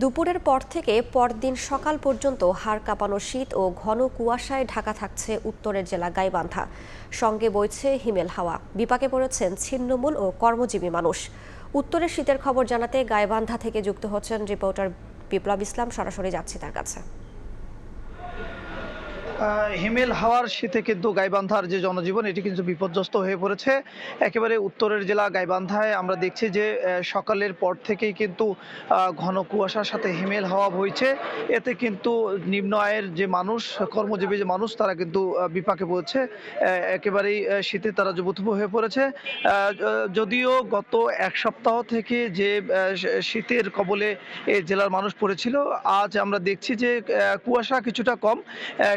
দুপুরের পর থেকে পরদিন সকাল পর্যন্ত হাড় কাঁপানো শীত ও ঘন কুয়াশায় ঢাকা থাকছে উত্তরের জেলা গাইবান্ধা। সঙ্গে বইছে হিমেল হাওয়া। বিপাকে পড়েছেন ছিন্নমূল ও কর্মজীবী মানুষ। উত্তরের শীতের খবর জানাতে গাইবান্ধা থেকে যুক্ত হচ্ছেন রিপোর্টার বিপ্লব ইসলাম। সরাসরি যাচ্ছি তার কাছে। হিমেল হাওয়ার শীতে কিন্তু গাইবান্ধার যে জনজীবন এটি কিন্তু বিপর্যস্ত হয়ে পড়েছে। একেবারে উত্তরের জেলা গাইবান্ধায় আমরা দেখছি যে সকালের পর থেকেই কিন্তু ঘন কুয়াশার সাথে হিমেল হাওয়া বইছে। এতে কিন্তু নিম্ন আয়ের যে মানুষ, কর্মজীবী যে মানুষ, তারা কিন্তু বিপাকে পড়েছে। একেবারেই শীতে তারা জবুথবু হয়ে পড়েছে। যদিও গত এক সপ্তাহ থেকে যে শীতের কবলে এই জেলার মানুষ পড়েছিল, আজ আমরা দেখছি যে কুয়াশা কিছুটা কম,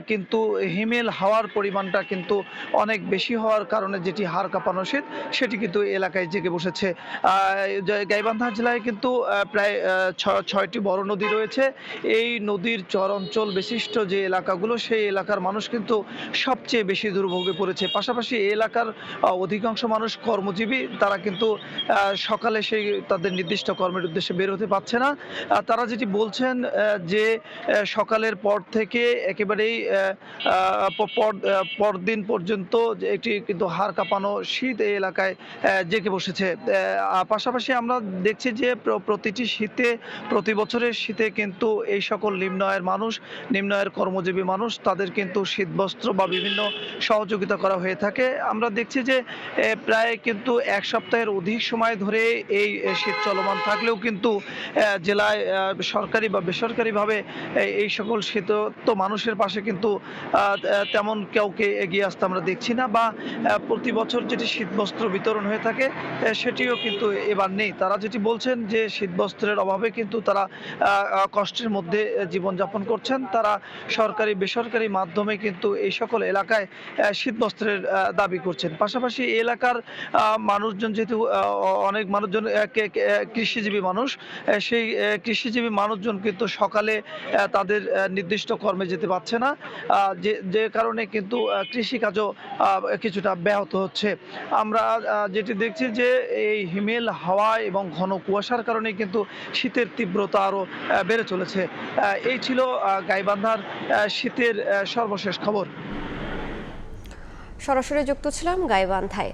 কিন্তু হিমেল হাওয়ার পরিমাণটা কিন্তু অনেক বেশি হওয়ার কারণে যেটি হাড় কাঁপানো শীত, সেটি কিন্তু এলাকায় জেগে বসেছে। গাইবান্ধা জেলায় কিন্তু প্রায় ছয়টি বড় নদী রয়েছে। এই নদীর চর অঞ্চল বিশিষ্ট যে এলাকাগুলো, সেই এলাকার মানুষ কিন্তু সবচেয়ে বেশি দুর্ভোগে পড়েছে। পাশাপাশি এই এলাকার অধিকাংশ মানুষ কর্মজীবী, তারা কিন্তু সকালে সেই তাদের নির্দিষ্ট কর্মের উদ্দেশ্যে বের হতে পারছে না। তারা যেটি বলছেন যে সকালের পর থেকে একেবারেই পরদিন পর্যন্ত একটি কিন্তু হাড় কাঁপানো শীত এই এলাকায় জেঁকে বসেছে। পাশাপাশি আমরা দেখছি যে প্রতিটি শীতে, প্রতি বছরের শীতে কিন্তু এই সকল নিম্ন আয়ের মানুষ, নিম্ন আয়ের কর্মজীবী মানুষ, তাদের কিন্তু শীতবস্ত্র বা বিভিন্ন সহযোগিতা করা হয়ে থাকে। আমরা দেখছি যে প্রায় কিন্তু এক সপ্তাহের অধিক সময় ধরে এই শীত চলমান থাকলেও কিন্তু জেলায় সরকারি বা বেসরকারিভাবে এই সকল শীতত মানুষের পাশে কিন্তু তেমন কাউকে এগিয়ে আসতে আমরা দেখছি না, বা প্রতি বছর যেটি শীতবস্ত্র বিতরণ হয়ে থাকে সেটিও কিন্তু এবার নেই। তারা যেটি বলছেন যে শীতবস্ত্রের অভাবে কিন্তু তারা কষ্টের মধ্যে জীবনযাপন করছেন। তারা সরকারি বেসরকারি মাধ্যমে কিন্তু এই সকল এলাকায় শীতবস্ত্রের দাবি করছেন। পাশাপাশি এই এলাকার মানুষজন যেহেতু অনেক মানুষজন কৃষিজীবী মানুষ, সেই কৃষিজীবী মানুষজন কিন্তু সকালে তাদের নির্দিষ্ট কর্মে যেতে পারছে না, যে কারণে কিন্তু কৃষিকাজও কিছুটা ব্যাহত হচ্ছে। আমরা যেটি দেখছি যে এই হিমেল হাওয়া এবং ঘন কুয়াশার কারণে কিন্তু শীতের তীব্রতা আরও বেড়ে চলেছে। এই ছিল গাইবান্ধার শীতের সর্বশেষ খবর। সরাসরি যুক্ত ছিলাম গাইবান্ধায়।